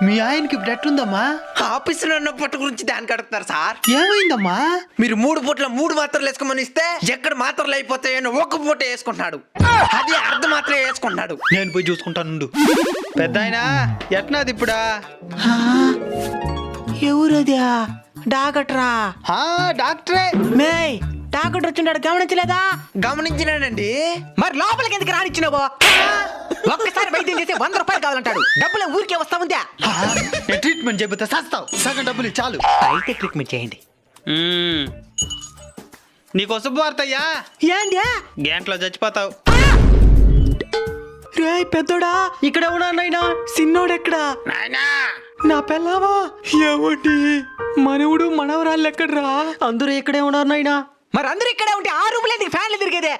మీ ఆయనకి ఇప్పుడు ఎట్లుందమ్మా? ఆఫీసులో ఉన్న పొట్టు గురించి దానికి అడుగుతారు సార్. ఏమైందమ్మా? మీరు 3 పూట్ల 3 మాత్రలు వేసుకోమని ఇస్తే ఎక్కడ మాత్రలు అయిపోతాయని ఒక పూట వేసుకుంటున్నాడు. అది అర్ధ మాత్రమే వేసుకుంటున్నాడు. నేను పోయి చూసుకుంటాను. పెద్దాయనా ఎట్నాది ఇప్పుడా? ఎవరదా? డాక్టరా? డాక్టరే. మేయ్ డాక్టర్ వచ్చిండాడు గమనించలేదా? గమనించినానండి. మరి లోపలికి ఎందుకు రానిచ్చినావో? ఒక్కసారి వైద్యం చేసి 100 రూపాయలు కావాలంటాడు. డబ్బులు ఊరికే వస్తా ఉందా? నేను ట్రీట్మెంట్ చెబుతా సస్తావు. సగం డబ్బులు చాలు. అయితే ట్రీట్మెంట్ చేయండి. నీకో శుభవార్తయ్యా. ఏంది? గంటలో చచ్చిపోతావు. రే పెద్దోడా, ఇక్కడ ఉన్నా నాయనా. సిన్నోడెక్కడా? నా పెళ్ళావా? ఏమండి మనవుడు మనవరాళ్ళు ఎక్కడ్రా? అందరూ ఇక్కడే ఉన్నారు నాయనా. మరి అందరూ ఇక్కడే ఉంటే ఆ రూమ్ లేదు ఫ్యాన్లు తిరిగేదే.